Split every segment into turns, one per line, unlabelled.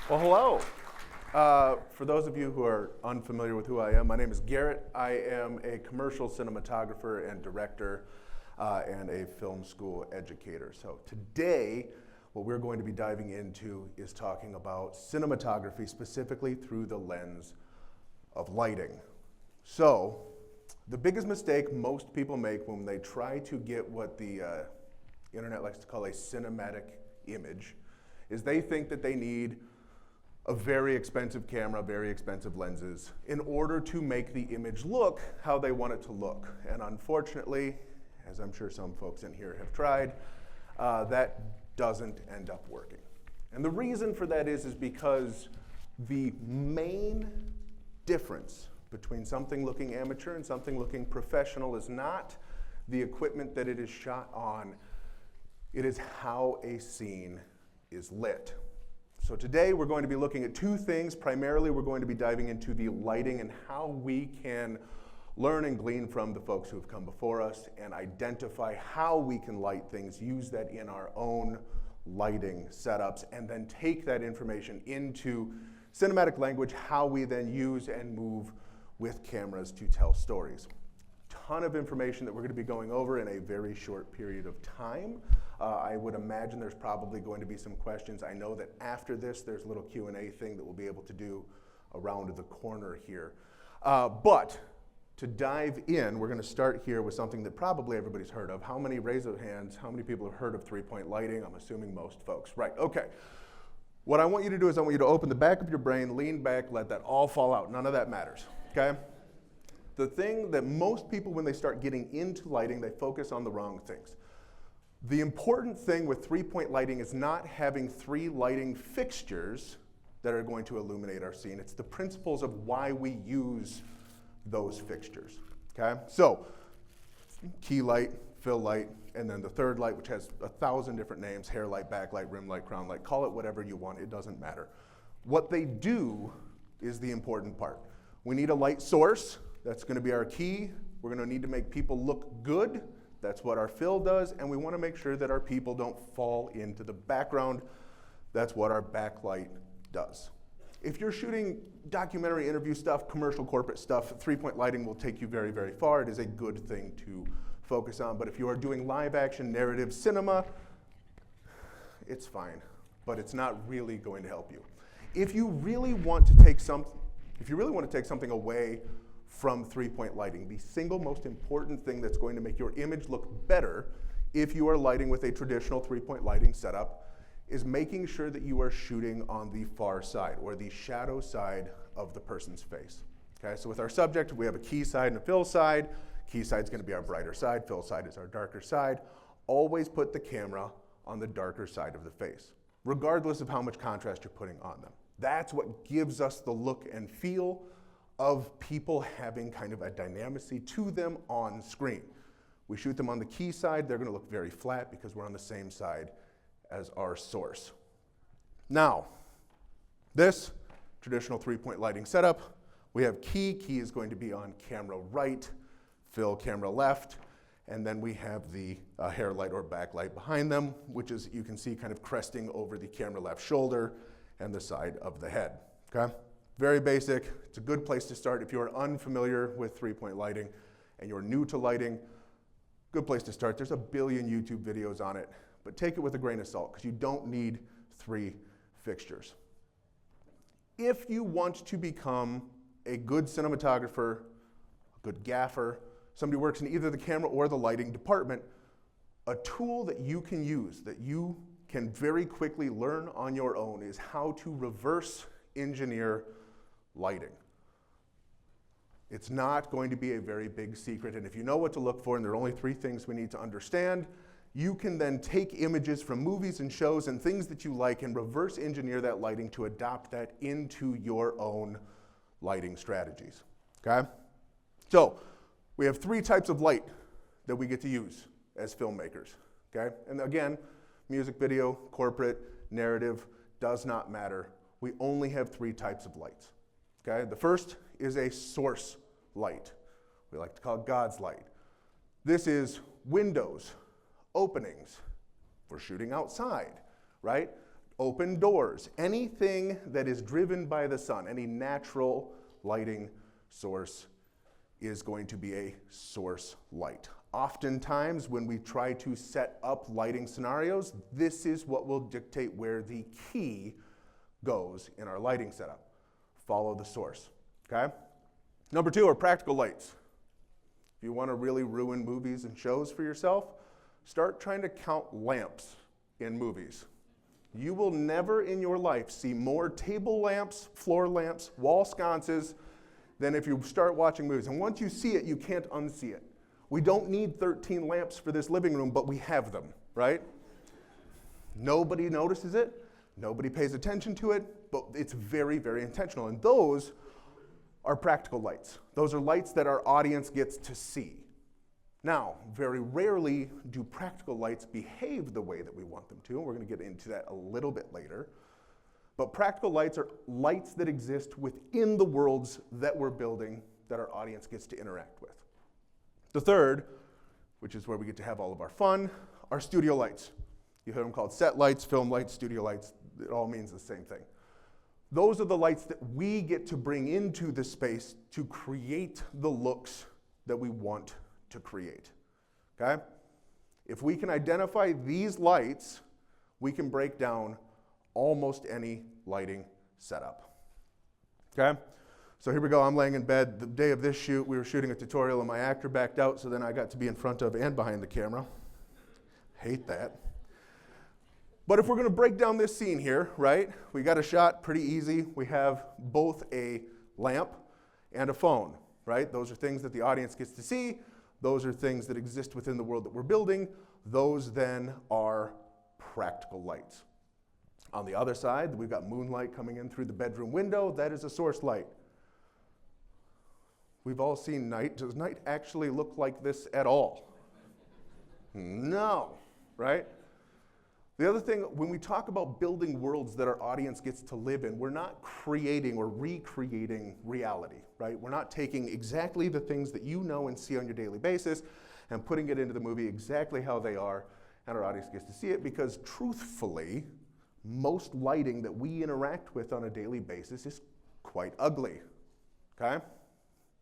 Well, hello. For those of you who are unfamiliar with who I am, my name is Garrett. I am a commercial cinematographer and director and a film school educator. So today, what we're going to be diving into is talking about cinematography, specifically through the lens of lighting. So, the biggest mistake most people make when they try to get what the internet likes to call a cinematic image is they think that they need a very expensive camera, very expensive lenses, in order to make the image look how they want it to look. And unfortunately, as I'm sure some folks in here have tried, that doesn't end up working. And the reason for that is because the main difference between something looking amateur and something looking professional is not the equipment that it is shot on, it is how a scene is lit. So today we're going to be looking at two things. Primarily we're going to be diving into the lighting and how we can learn and glean from the folks who have come before us and identify how we can light things, use that in our own lighting setups, and then take that information into cinematic language, how we then use and move with cameras to tell stories. Ton of information that we're going to be going over in a very short period of time. I would imagine there's probably going to be some questions. I know that after this, there's a little Q&A thing that we'll be able to do around the corner here. But to dive in, we're going to start here with something that probably everybody's heard of. How many, raise of hands, how many people have heard of three-point lighting? I'm assuming most folks. Right, okay. What I want you to do is I want you to open the back of your brain, lean back, let that all fall out. None of that matters, okay? The thing that most people, when they start getting into lighting, they focus on the wrong things. The important thing with three-point lighting is not having three lighting fixtures that are going to illuminate our scene. It's the principles of why we use those fixtures, okay? So, key light, fill light, and then the third light, which has 1,000 different names, hair light, backlight, rim light, crown light, call it whatever you want, it doesn't matter. What they do is the important part. We need a light source. That's going to be our key. We're going to need to make people look good. That's what our fill does, and we want to make sure that our people don't fall into the background. That's what our backlight does. If you're shooting documentary interview stuff, commercial corporate stuff, three-point lighting will take you very, very far. It is a good thing to focus on, but if you are doing live action narrative cinema, it's fine, but it's not really going to help you. If you really want to take something away from three-point lighting, the single most important thing that's going to make your image look better if you are lighting with a traditional three-point lighting setup is making sure that you are shooting on the far side or the shadow side of the person's face. Okay, so with our subject, we have a key side and a fill side. Key side is going to be our brighter side, fill side is our darker side. Always put the camera on the darker side of the face, regardless of how much contrast you're putting on them. That's what gives us the look and feel of people having kind of a dynamicy to them on screen. We shoot them on the key side, they're going to look very flat because we're on the same side as our source. Now, this traditional three-point lighting setup, we have key is going to be on camera right, fill camera left, and then we have the hair light or backlight behind them, which is, you can see, kind of cresting over the camera left shoulder and the side of the head, okay? Very basic. It's a good place to start. If you are unfamiliar with three-point lighting and you're new to lighting, good place to start. There's a billion YouTube videos on it, but take it with a grain of salt because you don't need three fixtures. If you want to become a good cinematographer, a good gaffer, somebody who works in either the camera or the lighting department, a tool that you can use, that you can very quickly learn on your own is how to reverse engineer lighting. It's not going to be a very big secret, and if you know what to look for, and there are only three things we need to understand, you can then take images from movies and shows and things that you like and reverse engineer that lighting to adopt that into your own lighting strategies, okay? So, we have three types of light that we get to use as filmmakers, okay? And again, music video, corporate, narrative, does not matter. We only have three types of lights. Okay? The first is a source light. We like to call it God's light. This is windows, openings. We're shooting outside, right? open doors, anything that is driven by the sun, any natural lighting source is going to be a source light. Oftentimes, when we try to set up lighting scenarios, this is what will dictate where the key goes in our lighting setup. Follow the source, okay? Number 2 are practical lights. If you want to really ruin movies and shows for yourself, start trying to count lamps in movies. You will never in your life see more table lamps, floor lamps, wall sconces than if you start watching movies. And once you see it, you can't unsee it. We don't need 13 lamps for this living room, but we have them, right? Nobody notices it, nobody pays attention to it, but it's very, very intentional. And those are practical lights. Those are lights that our audience gets to see. Now, very rarely do practical lights behave the way that we want them to, and we're going to get into that a little bit later. But practical lights are lights that exist within the worlds that we're building that our audience gets to interact with. The third, which is where we get to have all of our fun, are studio lights. You hear them called set lights, film lights, studio lights. It all means the same thing. Those are the lights that we get to bring into the space to create the looks that we want to create, okay? If we can identify these lights, we can break down almost any lighting setup, okay? So here we go, I'm laying in bed. The day of this shoot, we were shooting a tutorial and my actor backed out, so then I got to be in front of and behind the camera. Hate that. But if we're gonna break down this scene here, right? We got a shot, pretty easy. We have both a lamp and a phone, right? Those are things that the audience gets to see. Those are things that exist within the world that we're building. Those then are practical lights. On the other side, we've got moonlight coming in through the bedroom window. That is a source light. We've all seen night. Does night actually look like this at all? No, right? The other thing, when we talk about building worlds that our audience gets to live in, we're not creating or recreating reality, right? We're not taking exactly the things that you know and see on your daily basis and putting it into the movie exactly how they are, and our audience gets to see it, because truthfully, most lighting that we interact with on a daily basis is quite ugly, okay?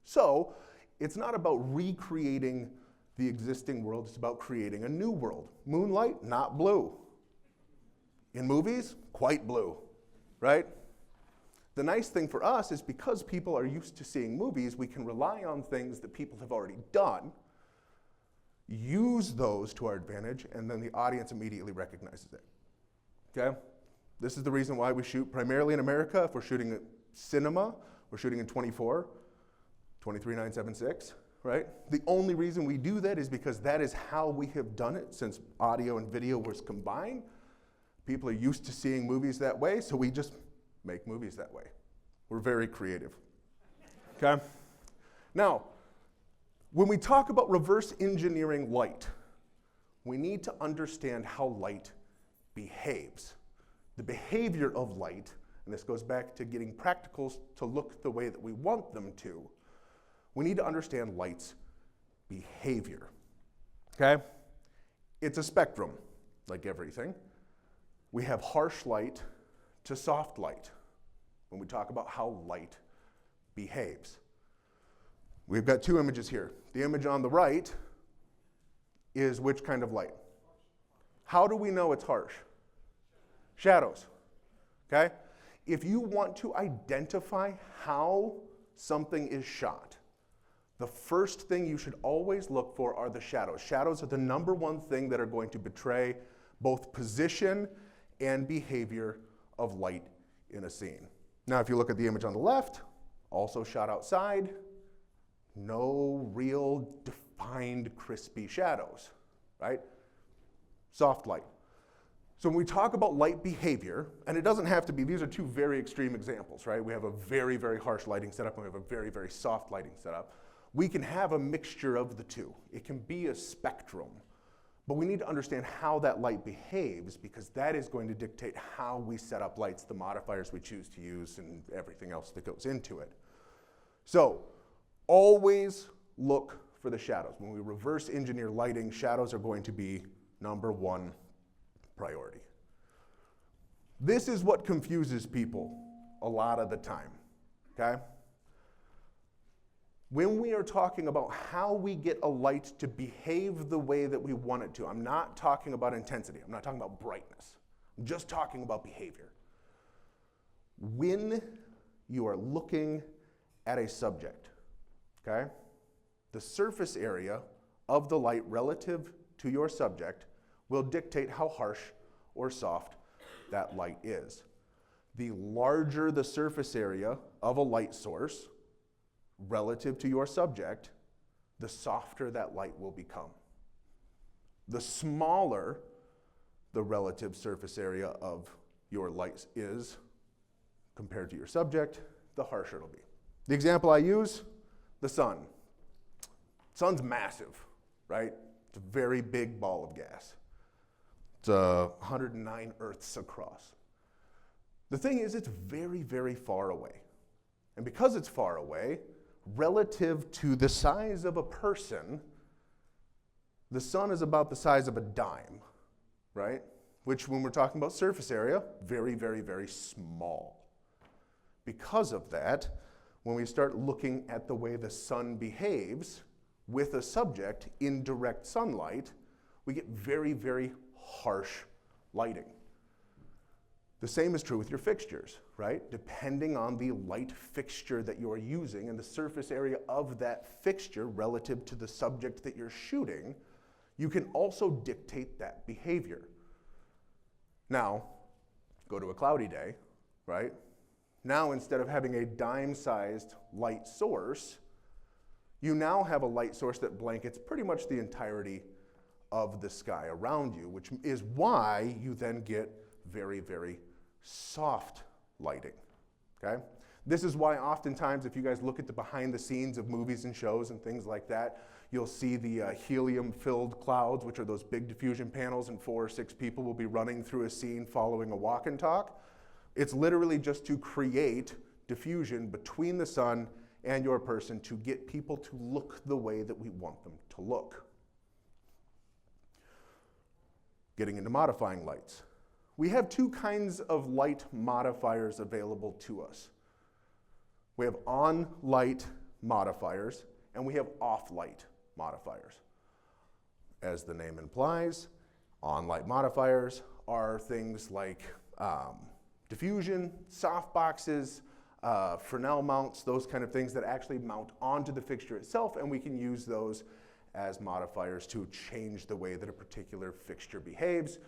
So, it's not about recreating the existing world, it's about creating a new world. Moonlight, not blue. In movies, quite blue, right? The nice thing for us is because people are used to seeing movies, we can rely on things that people have already done, use those to our advantage, and then the audience immediately recognizes it, okay? This is the reason why we shoot primarily in America. If we're shooting at cinema, we're shooting in 23976, right? The only reason we do that is because that is how we have done it since audio and video was combined. People are used to seeing movies that way, so we just make movies that way. We're very creative, okay? Now, when we talk about reverse engineering light, we need to understand how light behaves. The behavior of light, and this goes back to getting practicals to look the way that we want them to, we need to understand light's behavior, okay? It's a spectrum, like everything. We have harsh light to soft light when we talk about how light behaves. We've got two images here. The image on the right is which kind of light? How do we know it's harsh? Shadows, okay? If you want to identify how something is shot, the first thing you should always look for are the shadows. Shadows are the number one thing that are going to betray both position and behavior of light in a scene. Now, if you look at the image on the left, also shot outside, no real defined crispy shadows, right? Soft light. So when we talk about light behavior, and it doesn't have to be, these are two very extreme examples, right? We have a very, very harsh lighting setup, and we have a very, very soft lighting setup. We can have a mixture of the two. It can be a spectrum. But we need to understand how that light behaves, because that is going to dictate how we set up lights, the modifiers we choose to use, and everything else that goes into it. So, always look for the shadows. When we reverse engineer lighting, shadows are going to be number one priority. This is what confuses people a lot of the time, okay? When we are talking about how we get a light to behave the way that we want it to, I'm not talking about intensity, I'm not talking about brightness, I'm just talking about behavior. When you are looking at a subject, okay, the surface area of the light relative to your subject will dictate how harsh or soft that light is. The larger the surface area of a light source relative to your subject, the softer that light will become. The smaller the relative surface area of your light is compared to your subject, the harsher it'll be. The example I use, the sun. Sun's massive, right? It's a very big ball of gas. It's 109 Earths across. The thing is, it's very, very far away. And because it's far away, relative to the size of a person, the sun is about the size of a dime, right? Which, when we're talking about surface area, very, very, very small. Because of that, when we start looking at the way the sun behaves with a subject in direct sunlight, we get very, very harsh lighting. The same is true with your fixtures, right? Depending on the light fixture that you're using and the surface area of that fixture relative to the subject that you're shooting, you can also dictate that behavior. Now, go to a cloudy day, right? Now, instead of having a dime-sized light source, you now have a light source that blankets pretty much the entirety of the sky around you, which is why you then get very, very soft lighting, okay? This is why oftentimes, if you guys look at the behind the scenes of movies and shows and things like that, you'll see the helium-filled clouds, which are those big diffusion panels, and 4 or 6 people will be running through a scene following a walk and talk. It's literally just to create diffusion between the sun and your person to get people to look the way that we want them to look. Getting into modifying lights. We have 2 kinds of light modifiers available to us. We have on-light modifiers and we have off-light modifiers. As the name implies, on-light modifiers are things like diffusion, softboxes, Fresnel mounts, those kind of things that actually mount onto the fixture itself, and we can use those as modifiers to change the way that a particular fixture behaves.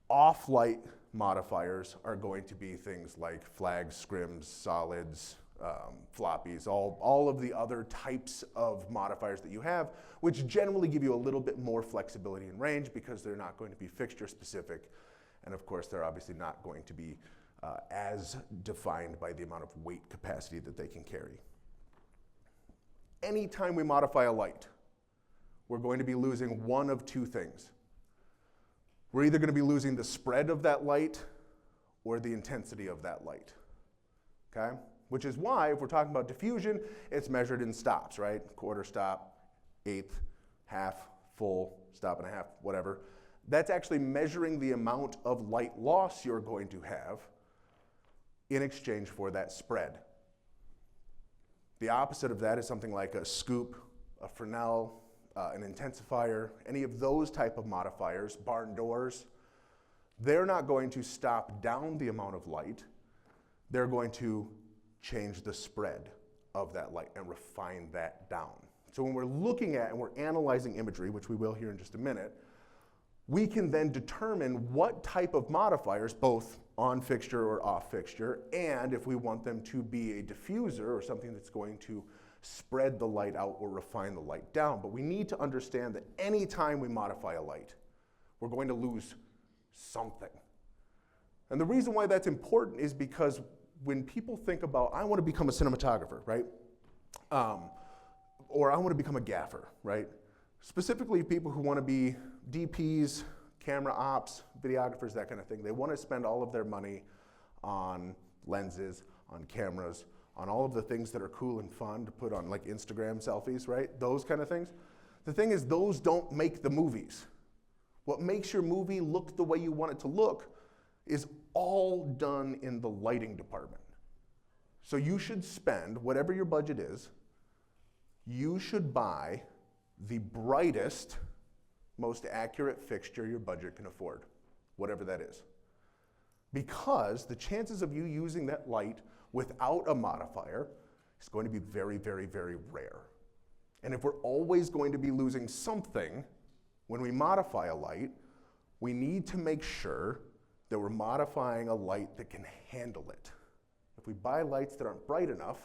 Off-light modifiers are going to be things like flags, scrims, solids, floppies, all of the other types of modifiers that you have, which generally give you a little bit more flexibility and range because they're not going to be fixture specific. And of course, they're obviously not going to be as defined by the amount of weight capacity that they can carry. Anytime we modify a light, we're going to be losing one of 2 things. We're either going to be losing the spread of that light or the intensity of that light, okay? Which is why, if we're talking about diffusion, it's measured in stops, right? Quarter stop, eighth, half, full, stop and a half, whatever. That's actually measuring the amount of light loss you're going to have in exchange for that spread. The opposite of that is something like a scoop, a Fresnel, an intensifier, any of those type of modifiers, barn doors. They're not going to stop down the amount of light. They're going to change the spread of that light and refine that down. So when we're looking at and we're analyzing imagery, which we will here in just a minute, we can then determine what type of modifiers, both on fixture or off fixture, and if we want them to be a diffuser or something that's going to spread the light out or refine the light down. But we need to understand that any time we modify a light, we're going to lose something. And the reason why that's important is because when people think about, I want to become a cinematographer, right? Or I want to become a gaffer, right? Specifically people who want to be DPs, camera ops, videographers, that kind of thing. They want to spend all of their money on lenses, on cameras, on all of the things that are cool and fun to put on, like Instagram selfies, right? Those kind of things. The thing is, those don't make the movies. What makes your movie look the way you want it to look is all done in the lighting department. So you should spend, whatever your budget is, you should buy the brightest, most accurate fixture your budget can afford, whatever that is. Because the chances of you using that light without a modifier is going to be very, very, very rare. And if we're always going to be losing something when we modify a light, we need to make sure that we're modifying a light that can handle it. If we buy lights that aren't bright enough,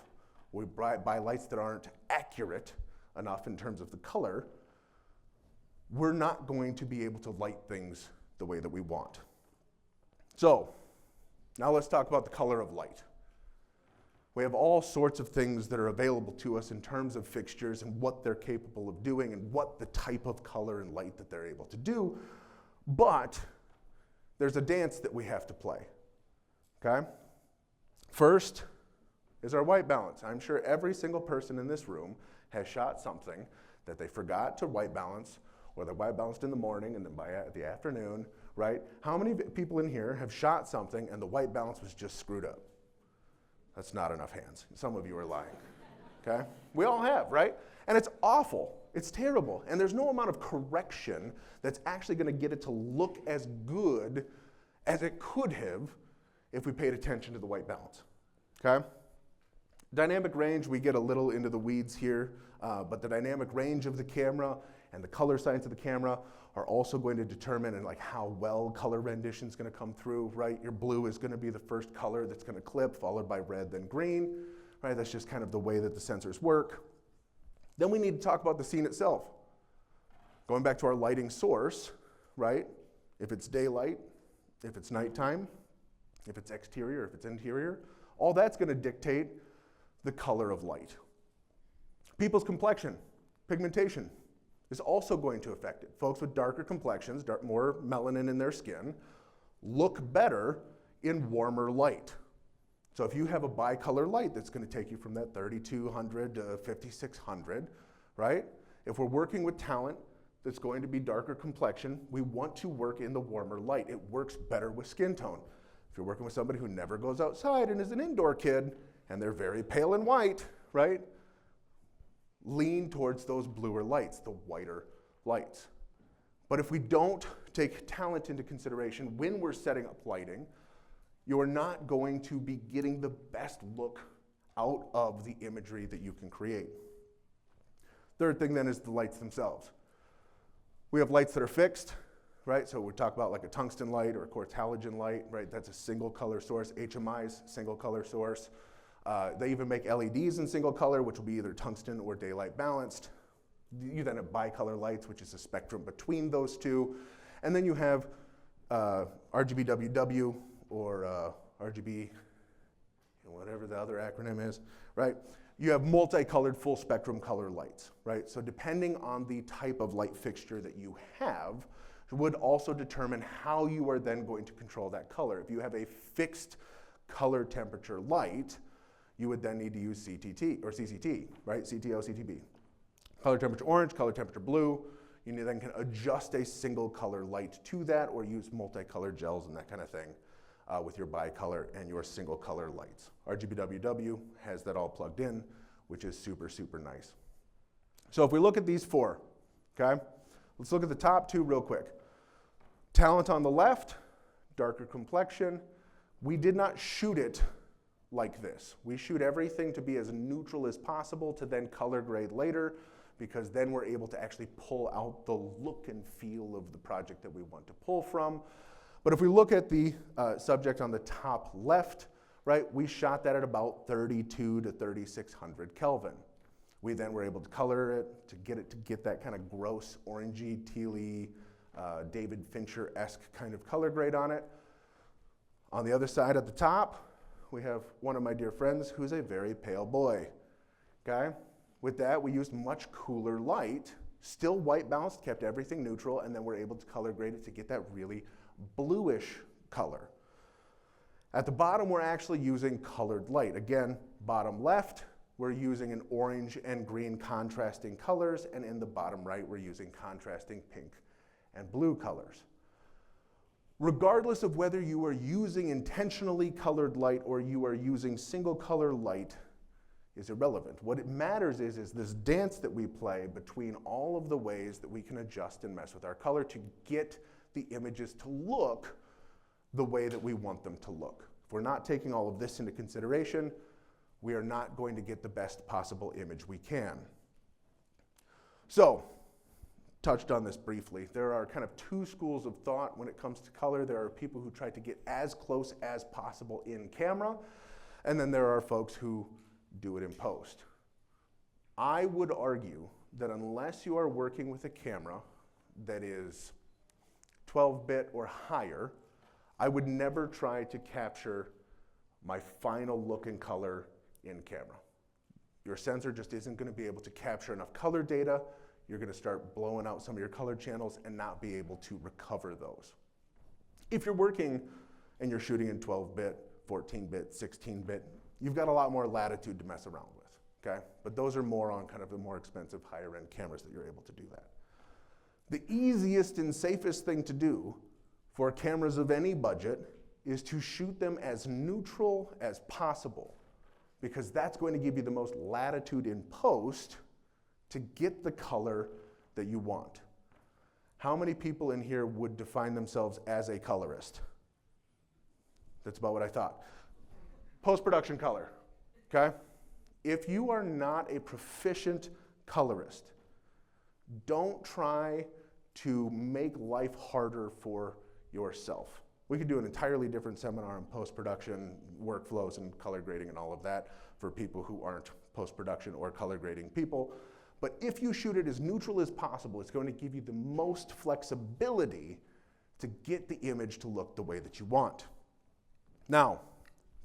or we buy lights that aren't accurate enough in terms of the color, we're not going to be able to light things the way that we want. So, now let's talk about the color of light. We have all sorts of things that are available to us in terms of fixtures and what they're capable of doing and what the type of color and light that they're able to do, but there's a dance that we have to play, okay? First is our white balance. I'm sure every single person in this room has shot something that they forgot to white balance, or they white balanced in the morning and then by the afternoon, right? How many people in here have shot something and the white balance was just screwed up? That's not enough hands. Some of you are lying, okay? We all have, right? And it's awful. It's terrible. And there's no amount of correction that's actually going to get it to look as good as it could have if we paid attention to the white balance, okay? Dynamic range, we get a little into the weeds here, but the dynamic range of the camera and the color science of the camera are also going to determine like how well color rendition is going to come through, right? Your blue is going to be the first color that's going to clip, followed by red, then green, right? That's just kind of the way that the sensors work. Then we need to talk about the scene itself. Going back to our lighting source, right? If it's daylight, if it's nighttime, if it's exterior, if it's interior, all that's going to dictate the color of light. People's complexion, pigmentation, is also going to affect it. Folks with darker complexions, more melanin in their skin, look better in warmer light. So if you have a bicolor light that's going to take you from that 3200 to 5600, right? If we're working with talent that's going to be darker complexion, we want to work in the warmer light. It works better with skin tone. If you're working with somebody who never goes outside and is an indoor kid, and they're very pale and white, right? Lean towards those bluer lights, the whiter lights. But if we don't take talent into consideration when we're setting up lighting, you're not going to be getting the best look out of the imagery that you can create. Third thing then is the lights themselves. We have lights that are fixed, right? So we talk about like a tungsten light or a quartz halogen light, right? That's a single color source. HMI's single color source. They even make LEDs in single color, which will be either tungsten or daylight balanced. You then have bicolor lights, which is a spectrum between those two. And then you have RGBWW or RGB, whatever the other acronym is, right? You have multicolored full spectrum color lights, right? So depending on the type of light fixture that you have, would also determine how you are then going to control that color. If you have a fixed color temperature light, you would then need to use CTT or CCT, right? CTO, CTB. Color temperature orange, color temperature blue. You then can adjust a single color light to that or use multicolored gels and that kind of thing with your bicolor and your single color lights. RGBWW has that all plugged in, which is super, super nice. So if we look at these four, okay? Let's look at the top two real quick. Talent on the left, darker complexion. We did not shoot it like this. We shoot everything to be as neutral as possible to then color grade later, because then we're able to actually pull out the look and feel of the project that we want to pull from. But if we look at the subject on the top left, right, we shot that at about 32 to 3600 Kelvin. We then were able to color it to get that kind of gross orangey, tealy, David Fincher-esque kind of color grade on it. On the other side at the top, we have one of my dear friends who's a very pale boy, okay? With that, we used much cooler light, still white balanced, kept everything neutral, and then we're able to color grade it to get that really bluish color. At the bottom, we're actually using colored light. Again, bottom left, we're using an orange and green contrasting colors, and in the bottom right, we're using contrasting pink and blue colors. Regardless of whether you are using intentionally colored light or you are using single color light is irrelevant. What it matters is this dance that we play between all of the ways that we can adjust and mess with our color to get the images to look the way that we want them to look. If we're not taking all of this into consideration, we are not going to get the best possible image we can. So, touched on this briefly. There are kind of two schools of thought when it comes to color. There are people who try to get as close as possible in camera, and then there are folks who do it in post. I would argue that unless you are working with a camera that is 12-bit or higher, I would never try to capture my final look and color in camera. Your sensor just isn't going to be able to capture enough color data. You're going to start blowing out some of your color channels and not be able to recover those. If you're working and you're shooting in 12-bit, 14-bit, 16-bit, you've got a lot more latitude to mess around with, okay? But those are more on kind of the more expensive, higher-end cameras that you're able to do that. The easiest and safest thing to do for cameras of any budget is to shoot them as neutral as possible, because that's going to give you the most latitude in post to get the color that you want. How many people in here would define themselves as a colorist? That's about what I thought. Post-production color, okay? If you are not a proficient colorist, don't try to make life harder for yourself. We could do an entirely different seminar on post-production workflows and color grading and all of that for people who aren't post-production or color grading people. But if you shoot it as neutral as possible, it's going to give you the most flexibility to get the image to look the way that you want. Now,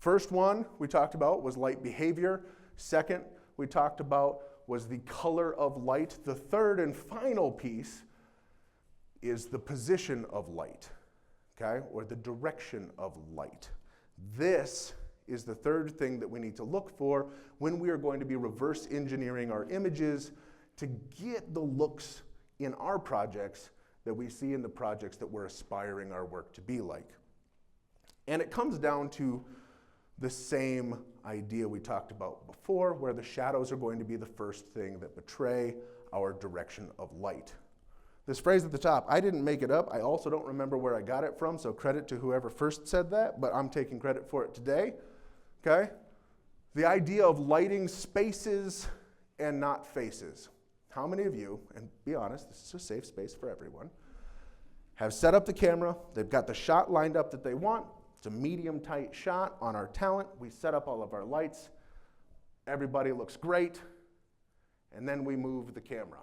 first one we talked about was light behavior. Second we talked about was the color of light. The third and final piece is the position of light, okay, or the direction of light. This is the third thing that we need to look for when we are going to be reverse engineering our images to get the looks in our projects that we see in the projects that we're aspiring our work to be like. And it comes down to the same idea we talked about before, where the shadows are going to be the first thing that betray our direction of light. This phrase at the top, I didn't make it up. I also don't remember where I got it from, so credit to whoever first said that, but I'm taking credit for it today, okay? The idea of lighting spaces and not faces. How many of you, and be honest, this is a safe space for everyone, have set up the camera, they've got the shot lined up that they want, it's a medium tight shot on our talent, we set up all of our lights, everybody looks great, and then we move the camera.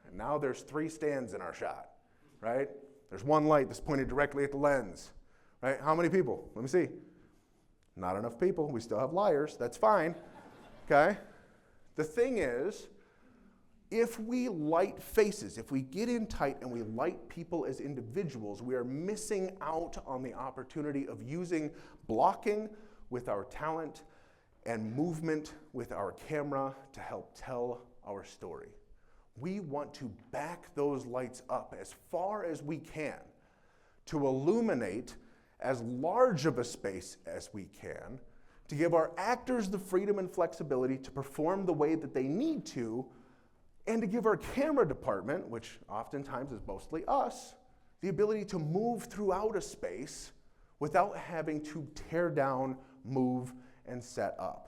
And now there's 3 stands in our shot, right? There's one light that's pointed directly at the lens, right? How many people? Let me see. Not enough people. We still have liars. That's fine, okay? The thing is, if we light faces, if we get in tight and we light people as individuals, we are missing out on the opportunity of using blocking with our talent and movement with our camera to help tell our story. We want to back those lights up as far as we can to illuminate as large of a space as we can, to give our actors the freedom and flexibility to perform the way that they need to, and to give our camera department, which oftentimes is mostly us, the ability to move throughout a space without having to tear down, move, and set up.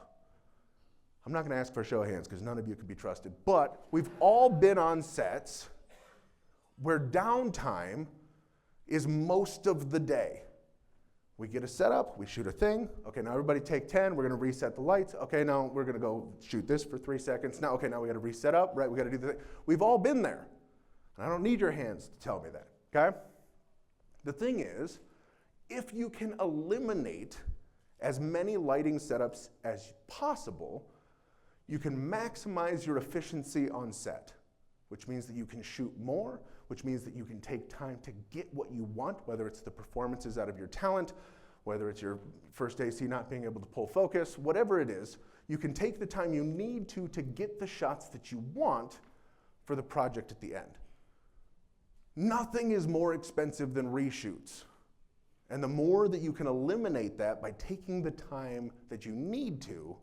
I'm not going to ask for a show of hands because none of you can be trusted, but we've all been on sets where downtime is most of the day. We get a setup, we shoot a thing, okay, now everybody take 10, we're going to reset the lights, okay, now we're going to go shoot this for 3 seconds, now, okay, now we got to reset up, right, we got to do the thing. We've all been there, and I don't need your hands to tell me that, okay? The thing is, if you can eliminate as many lighting setups as possible, you can maximize your efficiency on set, which means that you can shoot more, which means that you can take time to get what you want, whether it's the performances out of your talent, whether it's your first AC not being able to pull focus, whatever it is, you can take the time you need to get the shots that you want for the project at the end. Nothing is more expensive than reshoots. And the more that you can eliminate that by taking the time that you need to,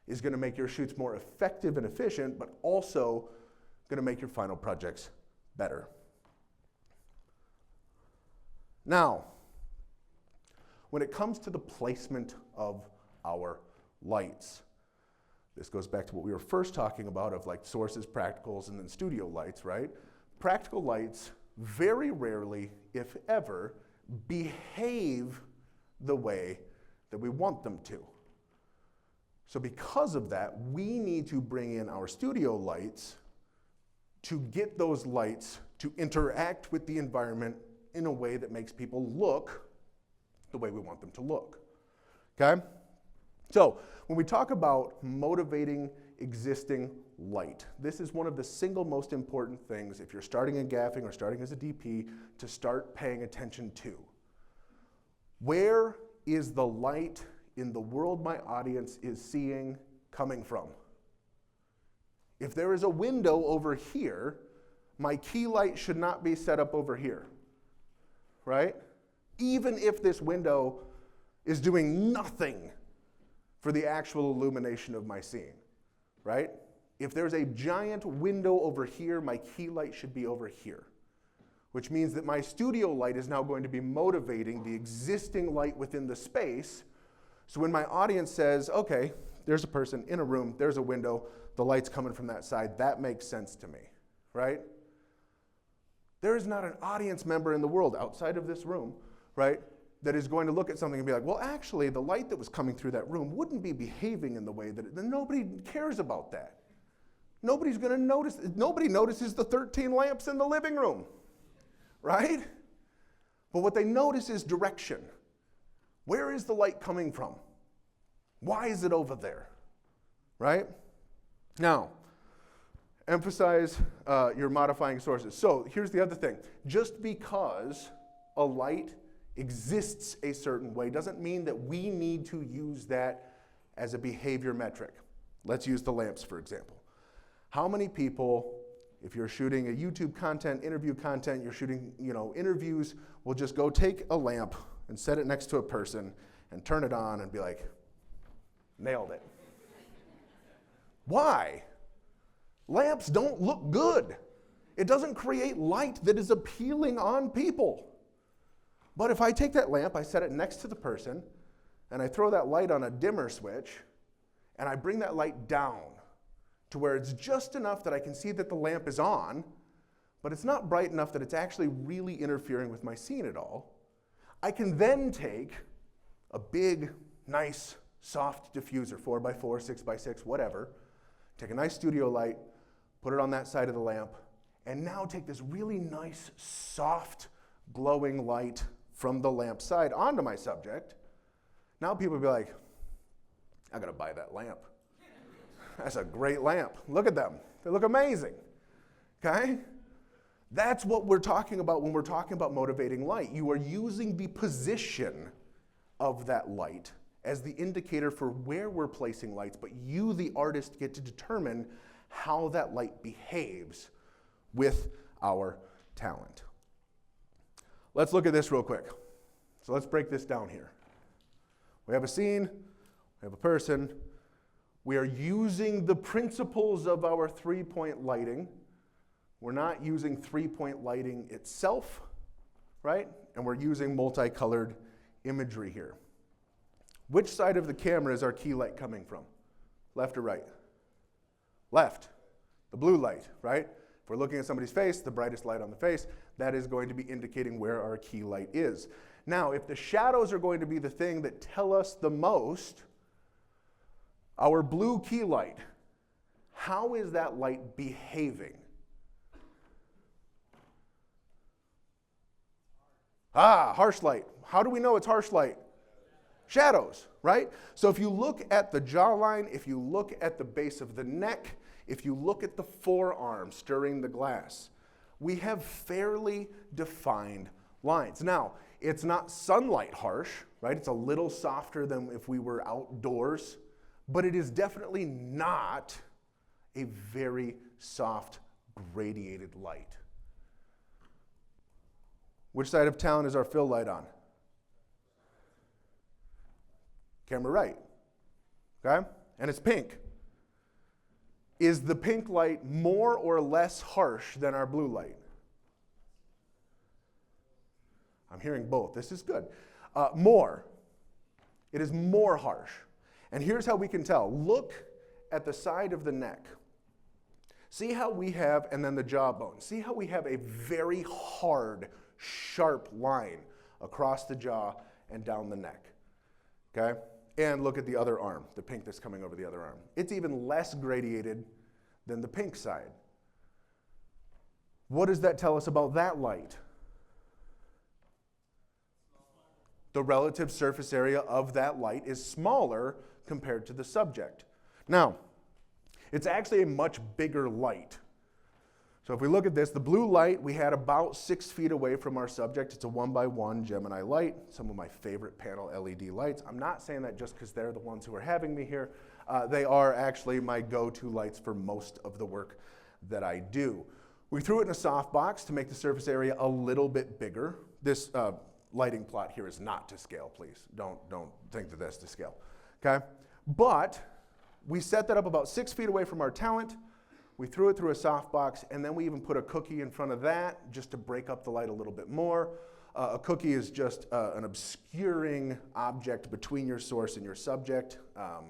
is going to make your shoots more effective and efficient, but also going to make your final projects better. Now, when it comes to the placement of our lights, this goes back to what we were first talking about of like sources, practicals, and then studio lights, right? Practical lights very rarely, if ever, behave the way that we want them to. So because of that, we need to bring in our studio lights to get those lights to interact with the environment in a way that makes people look the way we want them to look, okay? So when we talk about motivating existing light, this is one of the single most important things if you're starting in gaffing or starting as a DP to start paying attention to. Where is the light in the world my audience is seeing coming from? If there is a window over here, my key light should not be set up over here, right? Even if this window is doing nothing for the actual illumination of my scene, right? If there's a giant window over here, my key light should be over here, which means that my studio light is now going to be motivating the existing light within the space. So when my audience says, okay, there's a person in a room, there's a window, the light's coming from that side, that makes sense to me, right? There is not an audience member in the world outside of this room, right, that is going to look at something and be like, well, actually, the light that was coming through that room wouldn't be behaving in the way that nobody cares about that. Nobody's going to notice. Nobody notices the 13 lamps in the living room, right? But what they notice is direction. Where is the light coming from? Why is it over there, right? Now, emphasize your modifying sources. So here's the other thing. Just because a light exists a certain way doesn't mean that we need to use that as a behavior metric. Let's use the lamps, for example. How many people, if you're shooting a YouTube content, interview content, you're shooting, interviews, will just go take a lamp and set it next to a person and turn it on and be like, nailed it. Why? Lamps don't look good. It doesn't create light that is appealing on people. But if I take that lamp, I set it next to the person, and I throw that light on a dimmer switch, and I bring that light down to where it's just enough that I can see that the lamp is on, but it's not bright enough that it's actually really interfering with my scene at all, I can then take a big, nice, soft diffuser, 4x4, 6x6, whatever, take a nice studio light, put it on that side of the lamp, and now take this really nice, soft, glowing light from the lamp side onto my subject. Now people will be like, I gotta buy that lamp. That's a great lamp. Look at them. They look amazing. Okay? That's what we're talking about when we're talking about motivating light. You are using the position of that light as the indicator for where we're placing lights, but you, the artist, get to determine how that light behaves with our talent. Let's look at this real quick. So let's break this down here. We have a scene, we have a person. We are using the principles of our three-point lighting. We're not using three-point lighting itself, right? And we're using multicolored imagery here. Which side of the camera is our key light coming from? Left or right? Left. The blue light, right? If we're looking at somebody's face, the brightest light on the face, that is going to be indicating where our key light is. Now, if the shadows are going to be the thing that tell us the most, our blue key light, how is that light behaving? Harsh light. How do we know it's harsh light? Shadows, right? So if you look at the jawline, if you look at the base of the neck, if you look at the forearm stirring the glass, we have fairly defined lines. Now, it's not sunlight harsh, right? It's a little softer than if we were outdoors, but it is definitely not a very soft, gradiated light. Which side of town is our fill light on? Camera right. Okay? And it's pink. Is the pink light more or less harsh than our blue light? I'm hearing both. This is good. More. It is more harsh. And here's how we can tell. Look at the side of the neck. See how we have, and then the jawbone. See how we have a very hard, sharp line across the jaw and down the neck. Okay? And look at the other arm, the pink that's coming over the other arm. It's even less gradiated than the pink side. What does that tell us about that light? The relative surface area of that light is smaller compared to the subject. Now, it's actually a much bigger light. So if we look at this, the blue light we had about 6 feet away from our subject. It's a 1x1 Gemini light, some of my favorite panel LED lights. I'm not saying that just because they're the ones who are having me here. They are actually my go-to lights for most of the work that I do. We threw it in a softbox to make the surface area a little bit bigger. This lighting plot here is not to scale, please. Don't think that that's to scale, okay? But we set that up about 6 feet away from our talent. We threw it through a softbox, and then we even put a cookie in front of that just to break up the light a little bit more. A cookie is just an obscuring object between your source and your subject.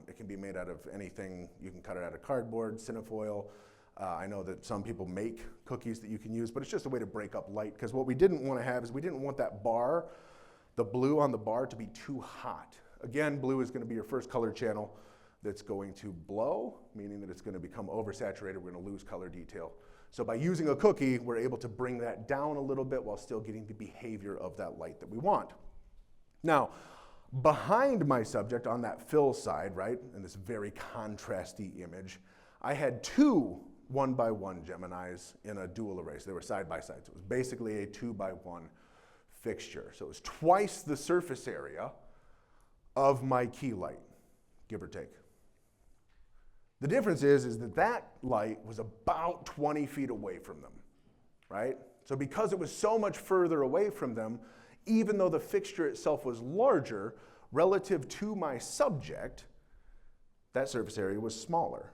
It can be made out of anything. You can cut it out of cardboard, cinefoil. I know that some people make cookies that you can use, but it's just a way to break up light, because what we didn't want to have is we didn't want that bar, the blue on the bar, to be too hot. Again, blue is going to be your first color channel that's going to blow, meaning that it's going to become oversaturated. We're going to lose color detail. So by using a cookie, we're able to bring that down a little bit while still getting the behavior of that light that we want. Now, behind my subject on that fill side, right, in this very contrasty image, I had two 1x1 Geminis in a dual array. So they were side by side. So it was basically a 2x1 fixture. So it was twice the surface area of my key light, give or take. The difference is that that light was about 20 feet away from them, right? So because it was so much further away from them, even though the fixture itself was larger, relative to my subject, that surface area was smaller,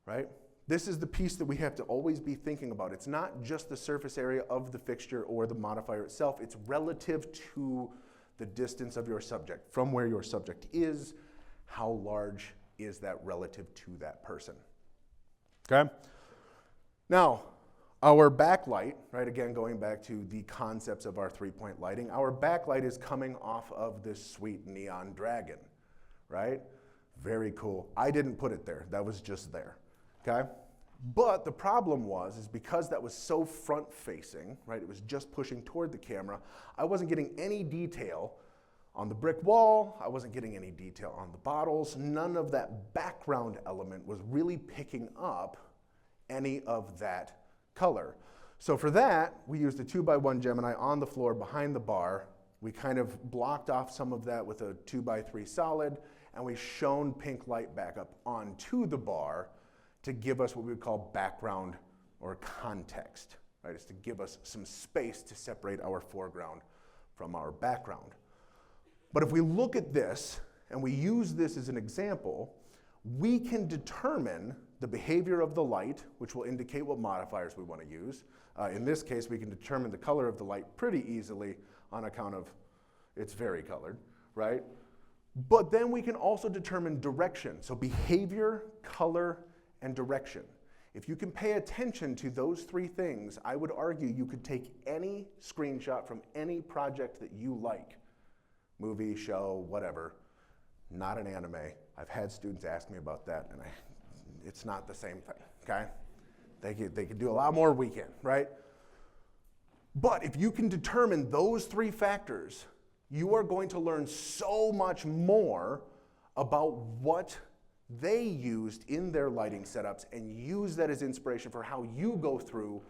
right? This is the piece that we have to always be thinking about. It's not just the surface area of the fixture or the modifier itself, it's relative to the distance of your subject, from where your subject is, how large is that relative to that person, okay? Now, our backlight, right, again, going back to the concepts of our three-point lighting, our backlight is coming off of this sweet neon dragon, right? Very cool. I didn't put it there. That was just there, okay? But the problem is because that was so front-facing, right, it was just pushing toward the camera, I wasn't getting any detail on the brick wall, I wasn't getting any detail on the bottles. None of that background element was really picking up any of that color. So for that, we used a 2x1 Gemini on the floor behind the bar. We kind of blocked off some of that with a 2x3 solid, and we shone pink light back up onto the bar to give us what we would call background or context, right? It's to give us some space to separate our foreground from our background. But if we look at this, and we use this as an example, we can determine the behavior of the light, which will indicate what modifiers we want to use. In this case, we can determine the color of the light pretty easily on account of it's very colored, right? But then we can also determine direction. So behavior, color, and direction. If you can pay attention to those three things, I would argue you could take any screenshot from any project that you like. Movie, show, whatever, not an anime. I've had students ask me about that, and it's not the same thing, okay? They could do a lot more weekend, right? But if you can determine those three factors, you are going to learn so much more about what they used in their lighting setups and use that as inspiration for how you go through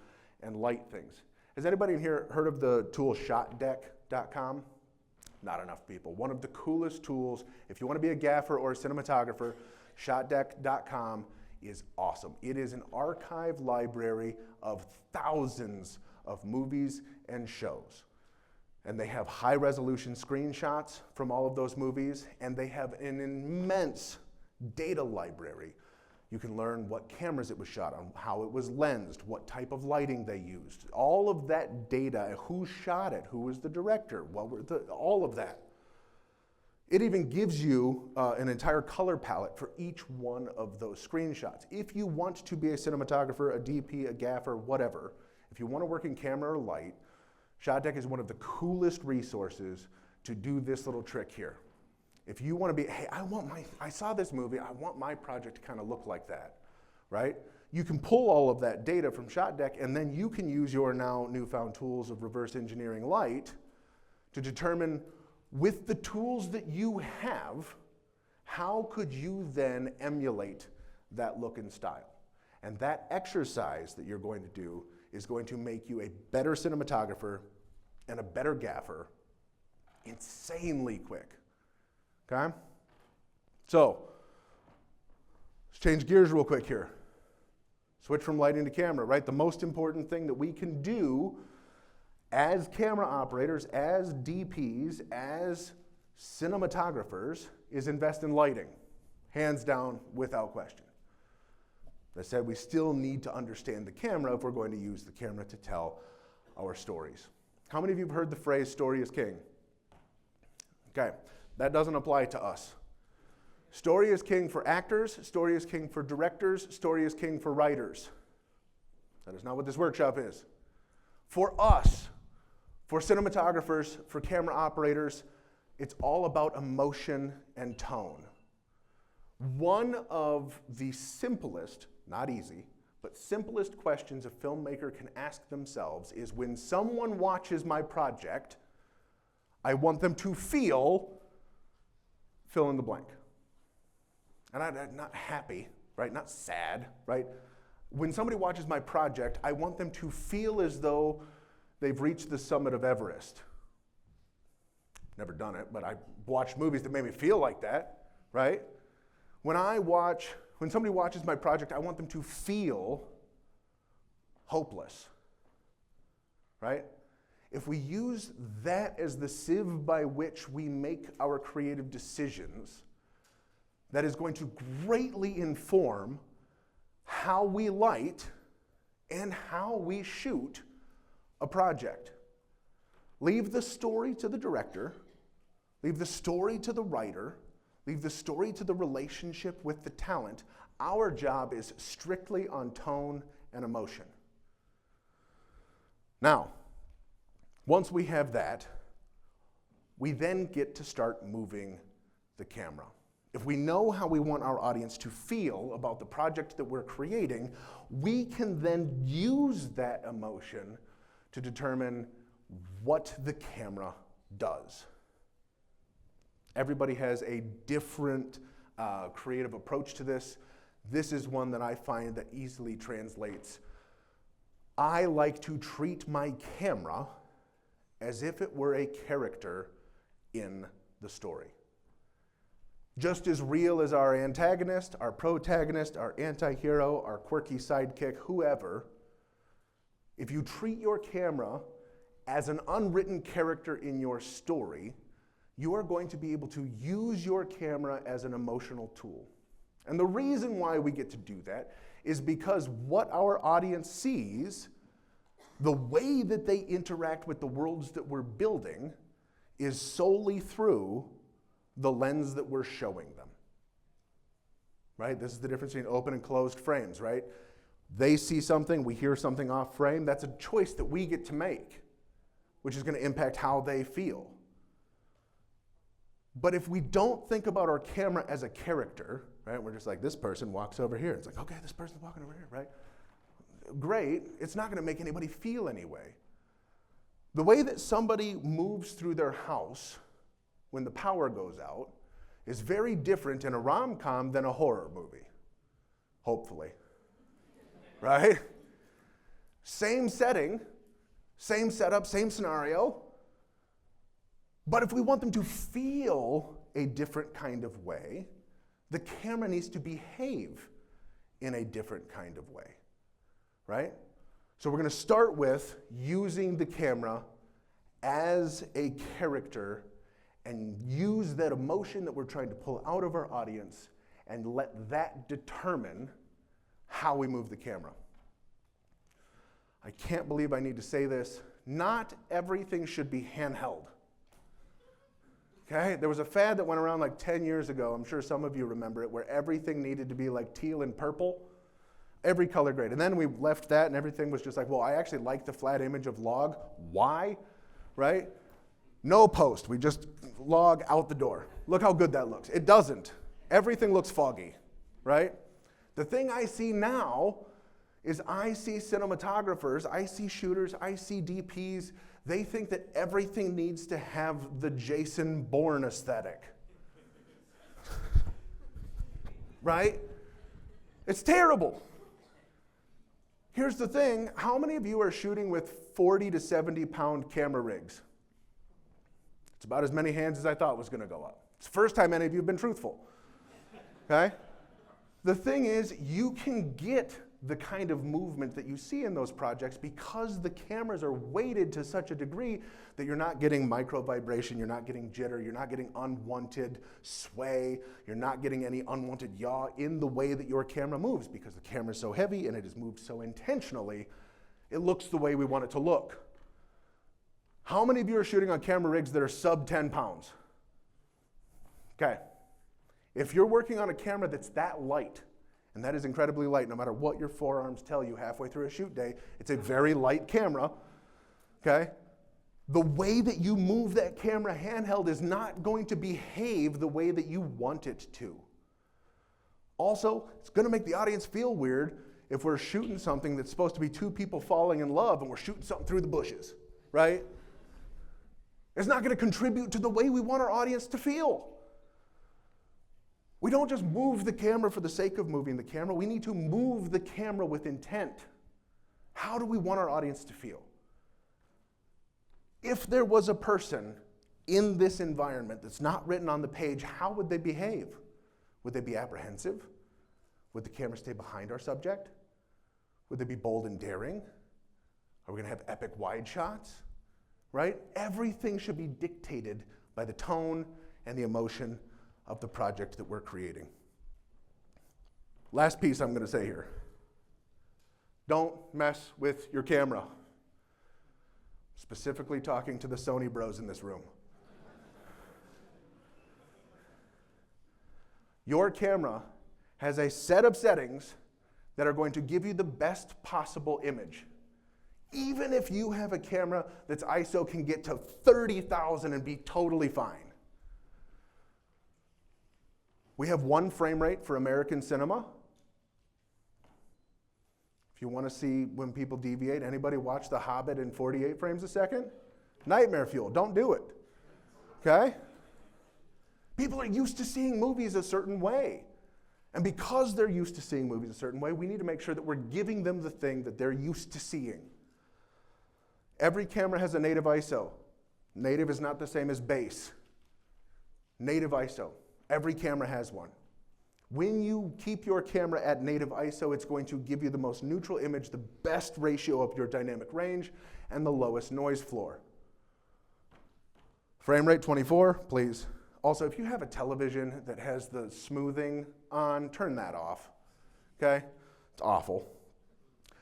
and light things. Has anybody in here heard of the tool shotdeck.com? Not enough people. One of the coolest tools, if you want to be a gaffer or a cinematographer, shotdeck.com is awesome. It is an archive library of thousands of movies and shows. And they have high resolution screenshots from all of those movies, and they have an immense data library. You can learn what cameras it was shot on, how it was lensed, what type of lighting they used. All of that data, who shot it, who was the director, all of that. It even gives you an entire color palette for each one of those screenshots. If you want to be a cinematographer, a DP, a gaffer, whatever, if you want to work in camera or light, ShotDeck is one of the coolest resources to do this little trick here. If you want to be, hey, I saw this movie, I want my project to kind of look like that, right? You can pull all of that data from ShotDeck, and then you can use your now newfound tools of reverse engineering light to determine, with the tools that you have, how could you then emulate that look and style? And that exercise that you're going to do is going to make you a better cinematographer and a better gaffer insanely quick, okay? So, let's change gears real quick here. Switch from lighting to camera, right? The most important thing that we can do as camera operators, as DPs, as cinematographers is invest in lighting, hands down, without question. As I said, we still need to understand the camera if we're going to use the camera to tell our stories. How many of you have heard the phrase, story is king? Okay, that doesn't apply to us. Story is king for actors, story is king for directors, story is king for writers. That is not what this workshop is. For us, for cinematographers, for camera operators, it's all about emotion and tone. One of the simplest, not easy, but simplest questions a filmmaker can ask themselves is, when someone watches my project, I want them to feel fill in the blank. And I'm not happy, right? Not sad, right? When somebody watches my project, I want them to feel as though they've reached the summit of Everest. Never done it, but I watched movies that made me feel like that, right? When somebody watches my project, I want them to feel hopeless, right? If we use that as the sieve by which we make our creative decisions, that is going to greatly inform how we light and how we shoot a project. Leave the story to the director, leave the story to the writer, leave the story to the relationship with the talent. Our job is strictly on tone and emotion. Now, once we have that, we then get to start moving the camera. If we know how we want our audience to feel about the project that we're creating, we can then use that emotion to determine what the camera does. Everybody has a different creative approach to this. This is one that I find that easily translates. I like to treat my camera as if it were a character in the story. Just as real as our antagonist, our protagonist, our anti-hero, our quirky sidekick, whoever, if you treat your camera as an unwritten character in your story, you are going to be able to use your camera as an emotional tool. And the reason why we get to do that is because what our audience sees, the way that they interact with the worlds that we're building, is solely through the lens that we're showing them. Right? This is the difference between open and closed frames, right? They see something, we hear something off frame. That's a choice that we get to make, which is going to impact how they feel. But if we don't think about our camera as a character, right? We're just like, this person walks over here. It's like, okay, this person's walking over here, right? Great. It's not going to make anybody feel anyway. The way that somebody moves through their house when the power goes out is very different in a rom-com than a horror movie, hopefully, right? Same setting, same setup, same scenario, but if we want them to feel a different kind of way, the camera needs to behave in a different kind of way, right? So we're going to start with using the camera as a character and use that emotion that we're trying to pull out of our audience and let that determine how we move the camera. I can't believe I need to say this. Not everything should be handheld. Okay? There was a fad that went around like 10 years ago, I'm sure some of you remember it, where everything needed to be like teal and purple, every color grade. And then we left that and everything was just like, well, I actually like the flat image of log. Why? Right? No post, we just log out the door. Look how good that looks. It doesn't. Everything looks foggy, right? The thing I see now is I see cinematographers, I see shooters, I see DPs, they think that everything needs to have the Jason Bourne aesthetic. Right? It's terrible. Here's the thing, how many of you are shooting with 40 to 70 pound camera rigs? It's about as many hands as I thought was gonna go up. It's the first time any of you have been truthful, okay? The thing is, you can get the kind of movement that you see in those projects because the cameras are weighted to such a degree that you're not getting micro vibration, you're not getting jitter, you're not getting unwanted sway, you're not getting any unwanted yaw in the way that your camera moves because the camera's so heavy and it is moved so intentionally, it looks the way we want it to look. How many of you are shooting on camera rigs that are sub 10 pounds? Okay. If you're working on a camera that's that light, and that is incredibly light, no matter what your forearms tell you halfway through a shoot day, it's a very light camera, okay? The way that you move that camera handheld is not going to behave the way that you want it to. Also, it's gonna make the audience feel weird if we're shooting something that's supposed to be two people falling in love and we're shooting something through the bushes, right? It's not gonna contribute to the way we want our audience to feel. We don't just move the camera for the sake of moving the camera. We need to move the camera with intent. How do we want our audience to feel? If there was a person in this environment that's not written on the page, how would they behave? Would they be apprehensive? Would the camera stay behind our subject? Would they be bold and daring? Are we going to have epic wide shots? Right? Everything should be dictated by the tone and the emotion of the project that we're creating. Last piece I'm going to say here. Don't mess with your camera. Specifically talking to the Sony bros in this room. Your camera has a set of settings that are going to give you the best possible image. Even if you have a camera that's ISO can get to 30,000 and be totally fine. We have one frame rate for American cinema. If you want to see when people deviate, anybody watch The Hobbit in 48 frames a second? Nightmare fuel, don't do it, okay? People are used to seeing movies a certain way. And because they're used to seeing movies a certain way, we need to make sure that we're giving them the thing that they're used to seeing. Every camera has a native ISO. Native is not the same as base. Native ISO. Every camera has one. When you keep your camera at native ISO, it's going to give you the most neutral image, the best ratio of your dynamic range, and the lowest noise floor. Frame rate 24, please. Also, if you have a television that has the smoothing on, turn that off, okay? It's awful.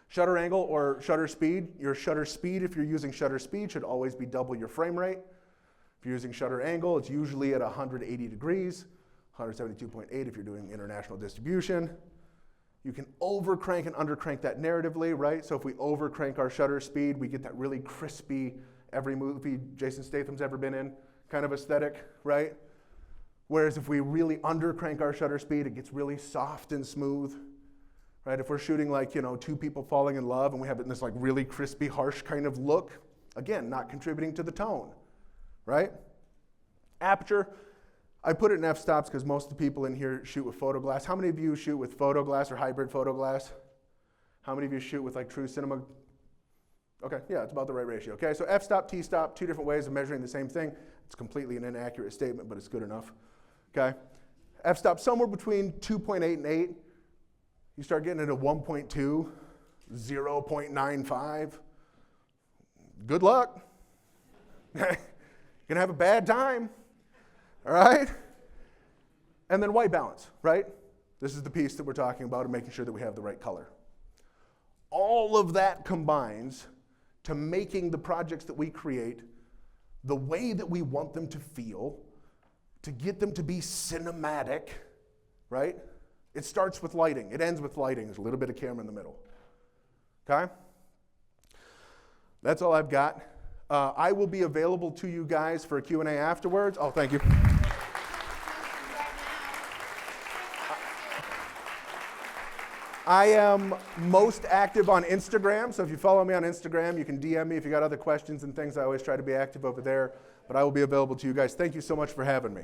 Shutter angle or shutter speed. Your shutter speed, if you're using shutter speed, should always be double your frame rate. If you're using shutter angle, it's usually at 180 degrees, 172.8 if you're doing international distribution. You can overcrank and undercrank that narratively, right? So if we overcrank our shutter speed, we get that really crispy, every movie Jason Statham's ever been in kind of aesthetic, right? Whereas if we really undercrank our shutter speed, it gets really soft and smooth, right? If we're shooting like, two people falling in love and we have it in this like really crispy, harsh kind of look, again, not contributing to the tone. Right? Aperture, I put it in f-stops because most of the people in here shoot with photoglass. How many of you shoot with photoglass or hybrid photoglass? How many of you shoot with like true cinema? Okay, yeah, it's about the right ratio. Okay, so f-stop, t-stop, two different ways of measuring the same thing. It's completely an inaccurate statement, but it's good enough. Okay, f-stop somewhere between 2.8 and 8. You start getting into 1.2, 0.95. Good luck. You're gonna have a bad time, all right? And then white balance, right? This is the piece that we're talking about and making sure that we have the right color. All of that combines to making the projects that we create the way that we want them to feel, to get them to be cinematic, right? It starts with lighting. It ends with lighting. There's a little bit of camera in the middle. Okay? That's all I've got. I will be available to you guys for a Q&A afterwards. Oh, thank you. I am most active on Instagram, so if you follow me on Instagram, you can DM me if you got other questions and things. I always try to be active over there, but I will be available to you guys. Thank you so much for having me.